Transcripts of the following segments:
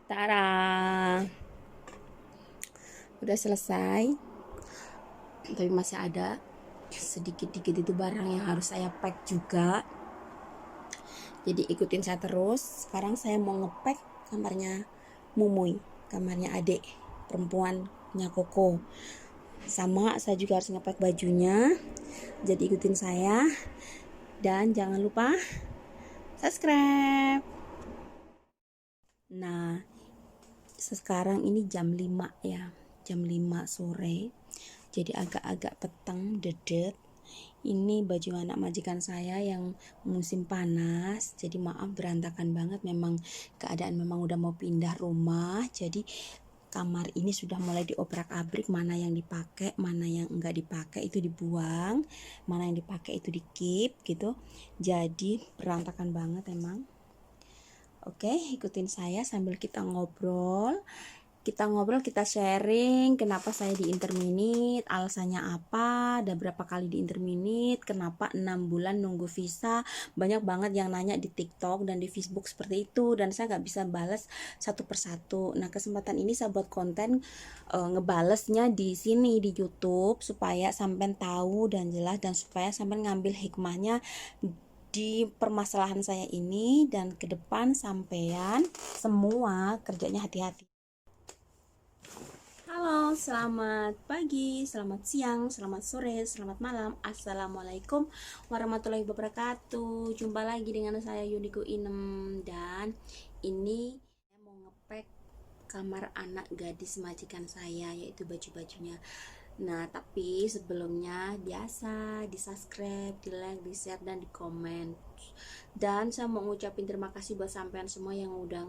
Tara, udah selesai, tapi masih ada sedikit-dikit itu barang yang harus saya pack juga. Jadi ikutin saya terus. Sekarang saya mau ngepack kamarnya Mumuy, kamarnya adik perempuannya Koko. Sama saya juga harus ngepack bajunya. Jadi ikutin saya dan jangan lupa subscribe. Nah, sekarang ini jam 5 ya, jam 5 sore, jadi agak-agak petang dedet. Ini baju anak majikan saya yang musim panas, jadi maaf berantakan banget, memang keadaan memang udah mau pindah rumah, jadi kamar ini sudah mulai diobrak-abrik, mana yang dipakai, mana yang enggak dipakai itu dibuang, mana yang dipakai itu di keep gitu, jadi berantakan banget emang. Oke, ikutin saya sambil kita ngobrol. Kita sharing kenapa saya di Interminit, alasannya apa, ada berapa kali di Interminit, kenapa 6 bulan nunggu visa. Banyak banget yang nanya di TikTok dan di Facebook seperti itu, dan saya nggak bisa balas satu persatu. Nah, kesempatan ini saya buat konten ngebalesnya di sini di YouTube supaya sampean tahu dan jelas, dan supaya sampean ngambil hikmahnya di permasalahan saya ini, dan ke depan sampean semua kerjanya hati-hati. Halo, selamat pagi, selamat siang, selamat sore, selamat malam. Assalamualaikum warahmatullahi wabarakatuh. Jumpa lagi dengan saya Yuniko Inem, dan ini saya mau ngepack kamar anak gadis majikan saya, yaitu baju-bajunya. Nah, tapi sebelumnya biasa di subscribe, di like, di share, dan di komen. Dan saya mau ngucapin terima kasih buat sampean semua yang udah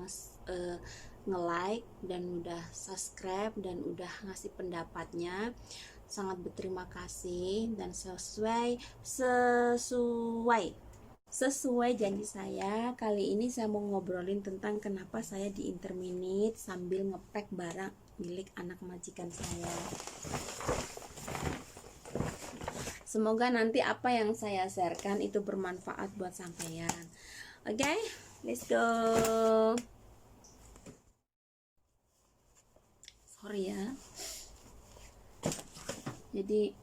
nge-like dan udah subscribe dan udah ngasih pendapatnya. Sangat berterima kasih, dan sesuai janji saya, kali ini saya mau ngobrolin tentang kenapa saya di Interminit sambil ngepack barang milik anak majikan saya. Semoga nanti apa yang saya sharekan itu bermanfaat buat sampean. Oke, let's go. Sorry ya. Jadi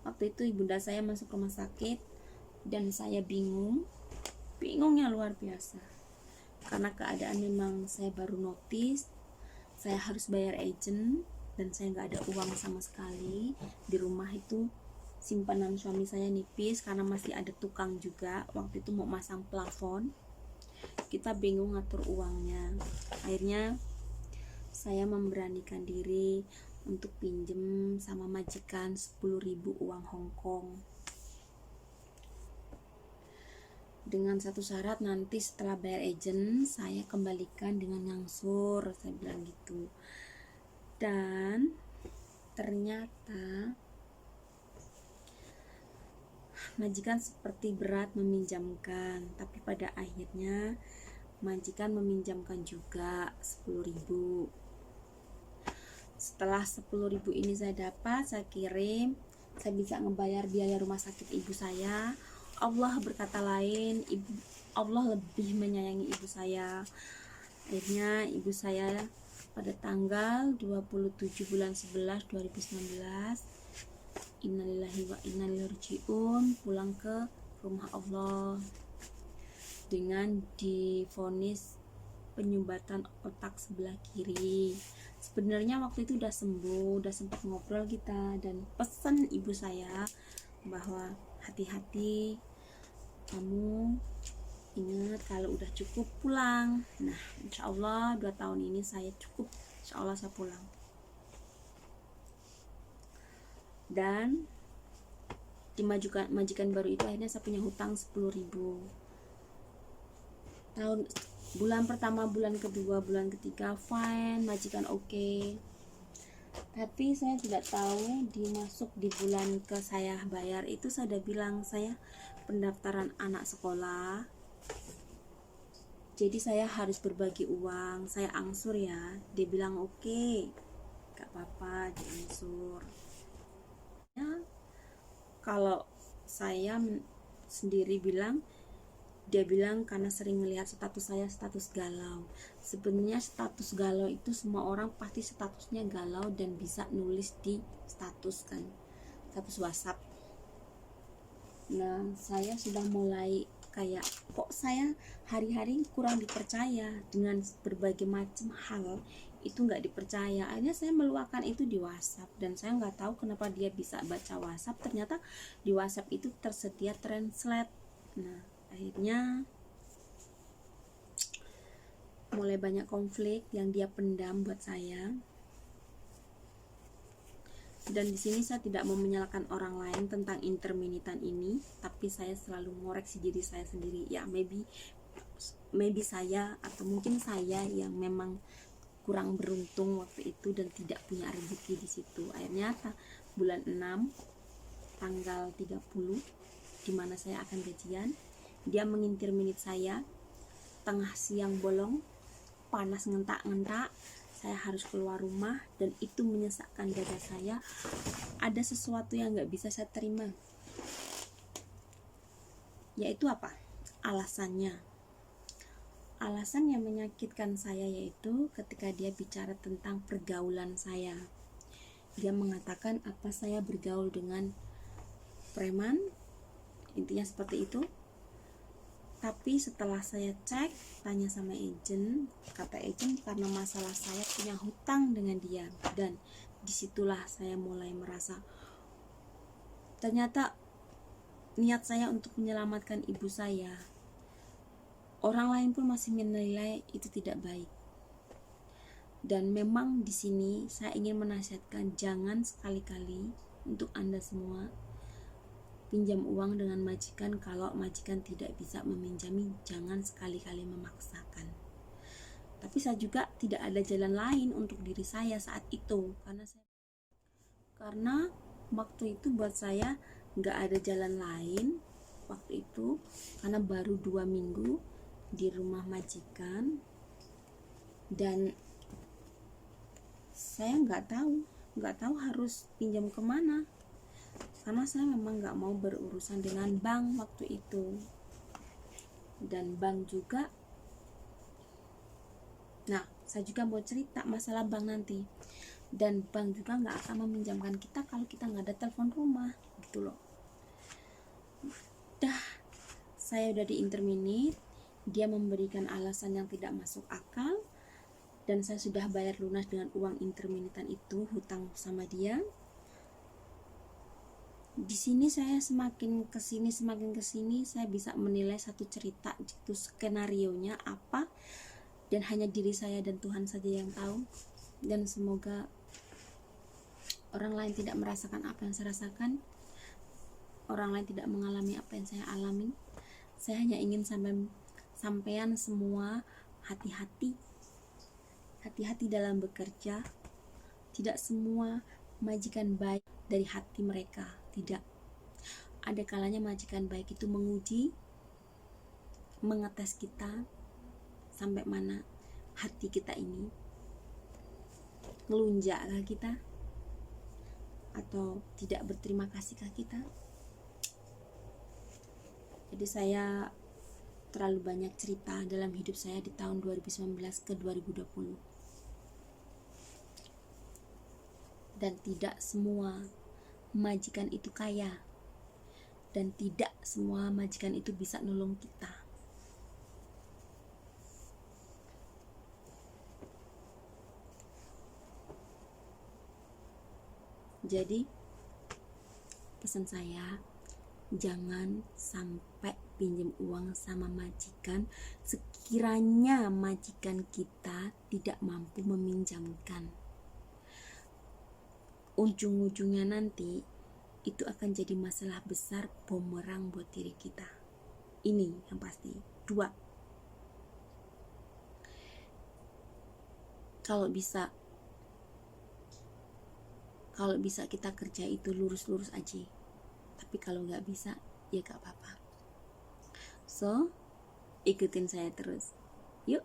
waktu itu ibunda saya masuk rumah sakit dan saya bingungnya luar biasa. Karena keadaan memang saya baru notice, saya harus bayar agent dan saya nggak ada uang sama sekali. Di rumah itu simpanan suami saya nipis karena masih ada tukang juga. Waktu itu mau masang plafon, kita bingung ngatur uangnya. Akhirnya saya memberanikan diri untuk pinjem sama majikan 10.000 uang Hongkong, dengan satu syarat, nanti setelah bayar agent saya kembalikan dengan ngangsur, saya bilang gitu. Dan ternyata majikan seperti berat meminjamkan, tapi pada akhirnya majikan meminjamkan juga 10.000. Setelah 10.000 ini saya dapat, saya kirim, saya bisa ngebayar biaya rumah sakit ibu saya. Allah berkata lain, Allah lebih menyayangi ibu saya. Akhirnya ibu saya pada tanggal 27 bulan 11 2019, innalillahi wa inna ilaihi rajiun, pulang ke rumah Allah dengan divonis penyumbatan otak sebelah kiri. Sebenarnya waktu itu udah sembuh, udah sempat ngobrol kita, dan pesan ibu saya bahwa hati-hati, kamu ingat kalau udah cukup pulang. Nah, insya Allah 2 tahun ini saya cukup, insya Allah saya pulang. Dan di majikan baru itu akhirnya saya punya hutang 10.000. Bulan pertama, bulan kedua, bulan ketiga fine, majikan oke. Tapi saya tidak tahu dimasuk di bulan ke saya bayar itu, saya udah bilang saya pendaftaran anak sekolah, jadi saya harus berbagi uang, saya angsur ya. Dia bilang oke, gak apa-apa diangsur ya. Kalau saya sendiri bilang Dia bilang karena sering melihat status saya status galau. Sebenarnya status galau itu semua orang pasti statusnya galau dan bisa nulis di status kan, status WhatsApp. Nah, saya sudah mulai kayak kok saya hari-hari kurang dipercaya dengan berbagai macam hal, itu nggak dipercaya. Akhirnya saya meluapkan itu di WhatsApp, dan saya nggak tahu kenapa dia bisa baca WhatsApp. Ternyata di WhatsApp itu tersedia translate. Nah, akhirnya mulai banyak konflik yang dia pendam buat saya. Dan di sini saya tidak mau menyalahkan orang lain tentang interminitan ini, tapi saya selalu ngoreksi diri saya sendiri. Ya, maybe saya atau mungkin saya yang memang kurang beruntung waktu itu dan tidak punya rezeki di situ. Akhirnya bulan 6 tanggal 30 dimana saya akan gajian, dia menginterminit saya tengah siang bolong, panas ngentak-ngentak. Saya harus keluar rumah dan itu menyesakkan dada saya. Ada sesuatu yang gak bisa saya terima, yaitu apa? Alasannya. Alasan yang menyakitkan saya yaitu ketika dia bicara tentang pergaulan saya. Dia mengatakan apa saya bergaul dengan preman, intinya seperti itu. Tapi setelah saya cek, tanya sama agent, kata agent karena masalah saya punya hutang dengan dia. Dan disitulah saya mulai merasa ternyata niat saya untuk menyelamatkan ibu saya, orang lain pun masih menilai itu tidak baik. Dan memang di sini saya ingin menasihatkan, jangan sekali-kali untuk Anda semua pinjam uang dengan majikan. Kalau majikan tidak bisa meminjami, jangan sekali-kali memaksakan. Tapi saya juga tidak ada jalan lain untuk diri saya saat itu, karena waktu itu buat saya nggak ada jalan lain waktu itu, karena baru 2 minggu di rumah majikan dan saya nggak tahu harus pinjam kemana, karena saya memang nggak mau berurusan dengan bank waktu itu. Dan bank juga, nah saya juga mau cerita masalah bank nanti. Dan bank juga nggak akan meminjamkan kita kalau kita nggak ada telepon rumah gitu loh. Saya udah diinterminate, dia memberikan alasan yang tidak masuk akal, dan saya sudah bayar lunas dengan uang interminitan itu, hutang sama dia. Di sini saya semakin kesini saya bisa menilai satu cerita itu skenarionya apa, dan hanya diri saya dan Tuhan saja yang tahu. Dan semoga orang lain tidak merasakan apa yang saya rasakan, orang lain tidak mengalami apa yang saya alami. Saya hanya ingin sampean semua hati-hati dalam bekerja. Tidak semua majikan baik dari hati mereka, tidak. Ada kalanya majikan baik itu menguji, mengetes kita sampai mana hati kita ini, ngelunjakkah kita atau tidak berterima kasihkah kita. Jadi saya terlalu banyak cerita dalam hidup saya di tahun 2019 ke 2020. Dan tidak semua majikan itu kaya, dan tidak semua majikan itu bisa nolong kita. Jadi pesan saya, jangan sampai pinjam uang sama majikan sekiranya majikan kita tidak mampu meminjamkan. Ujung-ujungnya nanti itu akan jadi masalah besar, bumerang buat diri kita. Ini yang pasti. 2, kalau bisa kita kerja itu lurus-lurus aja. Tapi kalau nggak bisa, ya gak apa-apa. So, ikutin saya terus. Yuk.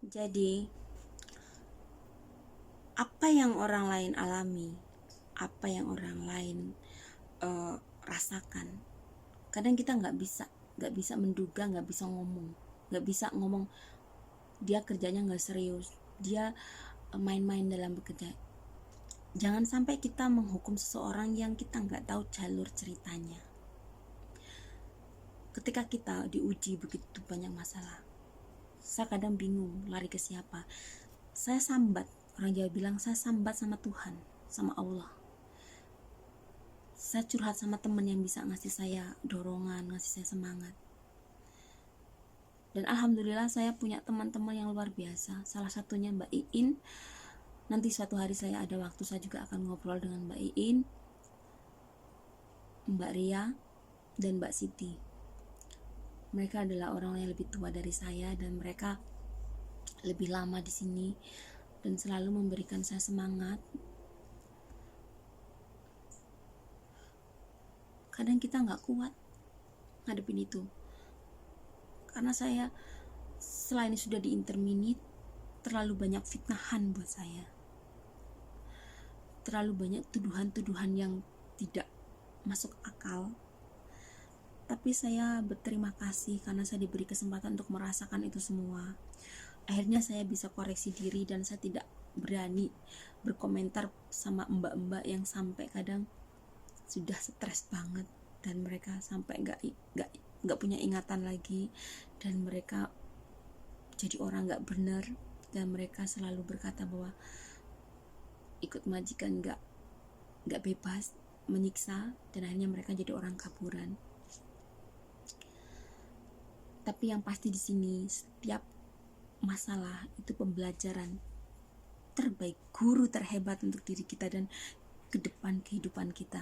Jadi apa yang orang lain alami, apa yang orang lain rasakan, kadang kita nggak bisa menduga, nggak bisa ngomong dia kerjanya nggak serius, dia main-main dalam bekerja. Jangan sampai kita menghukum seseorang yang kita nggak tahu jalur ceritanya. Ketika kita diuji begitu banyak masalah, saya kadang bingung lari ke siapa. Saya sambat, orang Jawa bilang saya sambat sama Tuhan, sama Allah. Saya curhat sama teman yang bisa ngasih saya dorongan, ngasih saya semangat. Dan alhamdulillah saya punya teman-teman yang luar biasa. Salah satunya Mbak Iin. Nanti suatu hari saya ada waktu, saya juga akan ngobrol dengan Mbak Iin, Mbak Ria, dan Mbak Siti. Mereka adalah orang yang lebih tua dari saya dan mereka lebih lama di sini dan selalu memberikan saya semangat. Kadang kita nggak kuat ngadepin itu, karena saya selain sudah di interminit, terlalu banyak fitnahan buat saya, terlalu banyak tuduhan-tuduhan yang tidak masuk akal. Tapi saya berterima kasih karena saya diberi kesempatan untuk merasakan itu semua. Akhirnya saya bisa koreksi diri dan saya tidak berani berkomentar sama mbak-mbak yang sampai kadang sudah stres banget dan mereka sampai nggak punya ingatan lagi dan mereka jadi orang nggak benar dan mereka selalu berkata bahwa ikut majikan nggak bebas, menyiksa, dan akhirnya mereka jadi orang kaburan. Tapi yang pasti di sini setiap masalah itu pembelajaran terbaik, guru terhebat untuk diri kita dan ke depan kehidupan kita.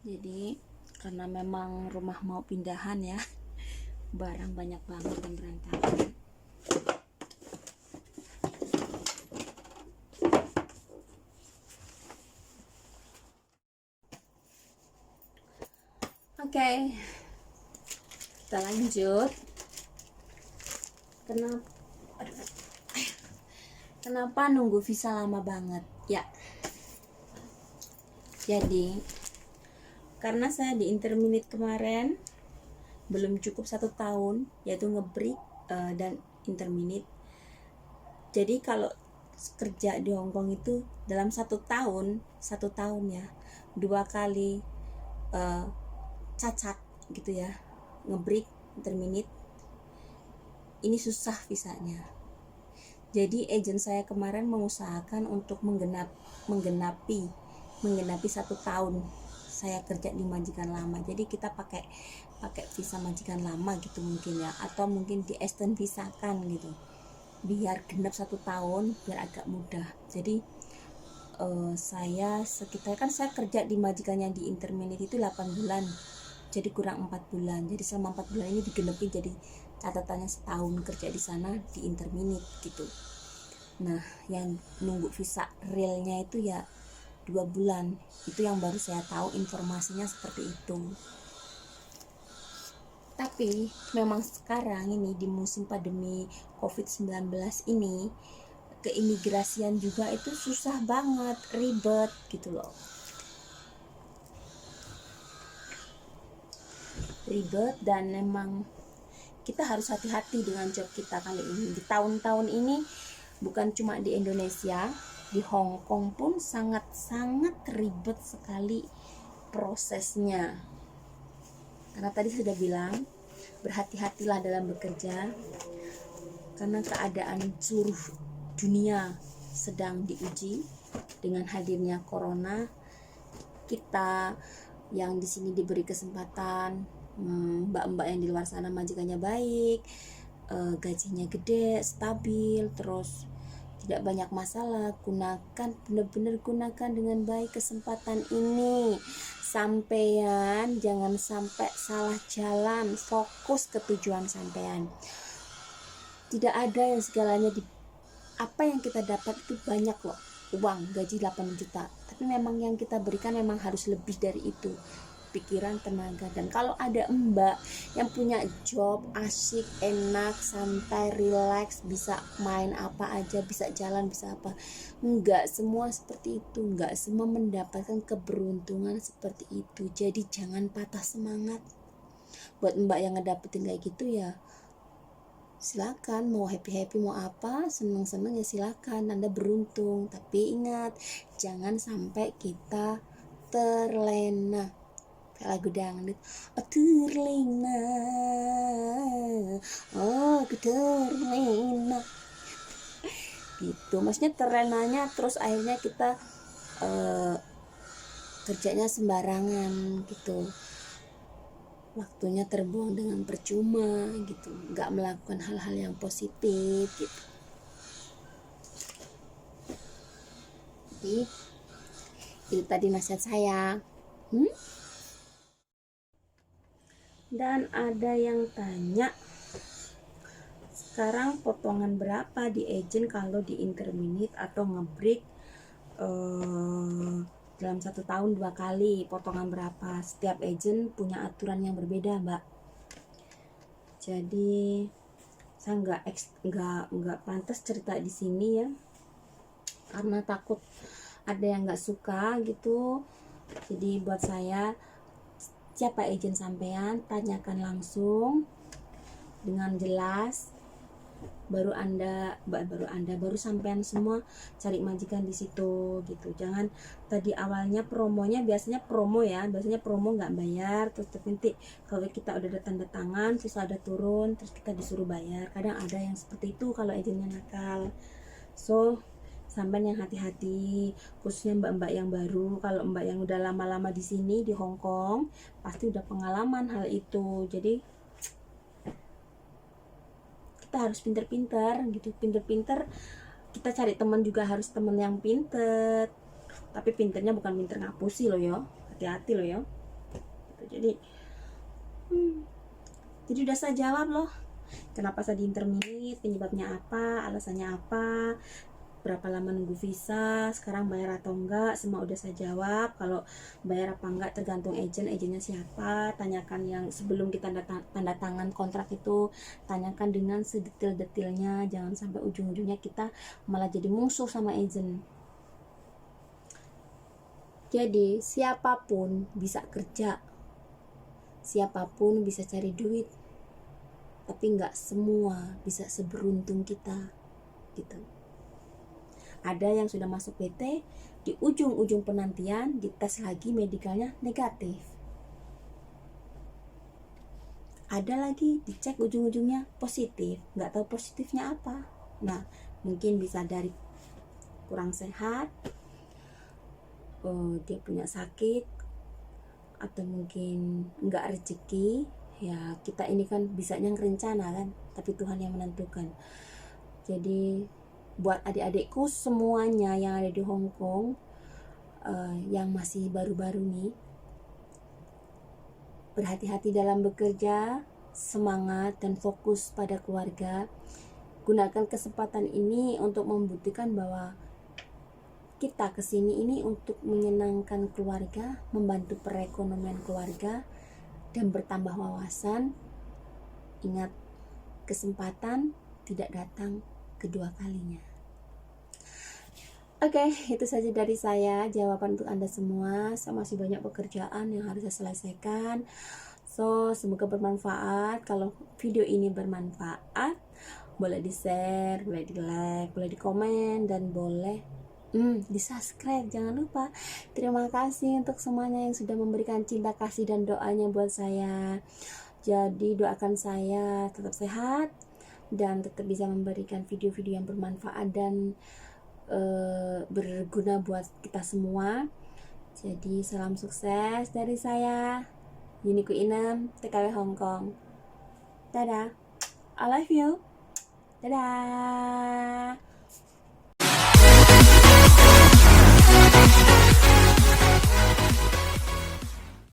Jadi karena memang rumah mau pindahan ya, barang banyak banget dan berantakan. Oke, kita lanjut. Kenapa nunggu visa lama banget? Ya, jadi karena saya di interminit kemarin belum cukup 1 tahun, yaitu ngebreak dan interminit. Jadi kalau kerja di Hongkong itu dalam 1 tahun ya 2 kali cacat gitu ya, ngebreak, interminit, ini susah visanya. Jadi agen saya kemarin mengusahakan untuk menggenapi 1 tahun saya kerja di majikan lama. Jadi kita pakai visa majikan lama gitu mungkin ya, atau mungkin di extend visakan gitu biar genap 1 tahun, biar agak mudah. Jadi saya kerja di majikannya di interminit itu 8 bulan, jadi kurang 4 bulan. Jadi selama 4 bulan ini digenepi, jadi catatannya setahun kerja di sana di interminit gitu. Nah, yang nunggu visa realnya itu ya 2 bulan. Itu yang baru saya tahu informasinya seperti itu. Tapi memang sekarang ini di musim pandemi COVID-19 ini, keimigrasian juga itu susah banget, ribet gitu loh. Ribet dan memang kita harus hati-hati dengan job kita kali ini. Di tahun-tahun ini bukan cuma di Indonesia, di Hong Kong pun sangat-sangat ribet sekali prosesnya. Karena tadi sudah bilang, berhati-hatilah dalam bekerja karena keadaan seluruh dunia sedang diuji dengan hadirnya corona. Kita yang di sini diberi kesempatan, mbak-mbak yang di luar sana majikannya baik, gajinya gede, stabil, terus tidak banyak masalah, gunakan, benar-benar gunakan dengan baik kesempatan ini. Sampean jangan sampai salah jalan, fokus ke tujuan sampean. Tidak ada yang segalanya di apa yang kita dapat itu banyak loh, uang gaji 8 juta, tapi memang yang kita berikan memang harus lebih dari itu, pikiran, tenaga. Dan kalau ada mbak yang punya job asik, enak, santai, relax, bisa main apa aja, bisa jalan, bisa apa, enggak semua seperti itu, enggak semua mendapatkan keberuntungan seperti itu. Jadi jangan patah semangat. Buat mbak yang ngedapetin kayak gitu ya silakan, mau happy mau apa, seneng ya silakan, Anda beruntung. Tapi ingat, jangan sampai kita terlena. Kayak lagu dangdut, oh terlena, oh aku terlena, gitu. Maksudnya terlenanya terus akhirnya kita kerjanya sembarangan gitu, waktunya terbuang dengan percuma gitu, nggak melakukan hal-hal yang positif gitu. Jadi itu tadi nasihat saya. Dan ada yang tanya, sekarang potongan berapa di agent kalau di interminute atau ngebreak dalam 1 tahun 2 kali, potongan berapa? Setiap agent punya aturan yang berbeda, Mbak. Jadi saya nggak pantas cerita di sini ya, karena takut ada yang nggak suka gitu. Jadi buat saya, siapa agent sampean, tanyakan langsung dengan jelas, baru sampean semua cari majikan di situ gitu. Jangan tadi awalnya promonya, biasanya promo nggak bayar, terus nanti kalau kita udah ada tanda tangan terus ada turun, terus kita disuruh bayar. Kadang ada yang seperti itu kalau agennya nakal. So sampean yang hati-hati, khususnya mbak-mbak yang baru. Kalau mbak yang udah lama-lama di sini di Hong Kong pasti udah pengalaman hal itu. Jadi kita harus pinter-pinter gitu, kita cari teman juga harus teman yang pinter, tapi pinternya bukan pinter ngapusi loh yo, hati-hati loh yo. Jadi udah saya jawab loh, kenapa saya di interminute, penyebabnya apa, alasannya apa, berapa lama nunggu visa, sekarang bayar atau enggak, semua udah saya jawab. Kalau bayar apa enggak tergantung agennya siapa, tanyakan yang sebelum kita tanda tangan kontrak itu, tanyakan dengan sedetail-detailnya, jangan sampai ujung-ujungnya kita malah jadi musuh sama agent. Jadi siapapun bisa kerja, siapapun bisa cari duit, tapi enggak semua bisa seberuntung kita gitu. Ada yang sudah masuk PT, di ujung-ujung penantian dites lagi medikalnya negatif. Ada lagi dicek ujung-ujungnya positif, nggak tahu positifnya apa. Nah, mungkin bisa dari kurang sehat, dia punya sakit, atau mungkin nggak rezeki. Ya kita ini kan bisanya ngerencana kan, tapi Tuhan yang menentukan. Jadi buat adik-adikku semuanya yang ada di Hong Kong, yang masih baru-baru nih, berhati-hati dalam bekerja, semangat dan fokus pada keluarga. Gunakan kesempatan ini untuk membuktikan bahwa kita kesini ini untuk menyenangkan keluarga, membantu perekonomian keluarga, dan bertambah wawasan. Ingat, kesempatan tidak datang kedua kalinya. Oke, itu saja dari saya jawaban untuk Anda semua. Saya masih banyak pekerjaan yang harus saya selesaikan. So, semoga bermanfaat. Kalau video ini bermanfaat, boleh di-share, boleh di-like, boleh di-komen, dan boleh di-subscribe. Jangan lupa. Terima kasih untuk semuanya yang sudah memberikan cinta kasih dan doanya buat saya. Jadi doakan saya tetap sehat dan tetap bisa memberikan video-video yang bermanfaat dan berguna buat kita semua. Jadi salam sukses dari saya, Yuniku Inem, TKW Hong Kong. Dadah. I love you. Dadah.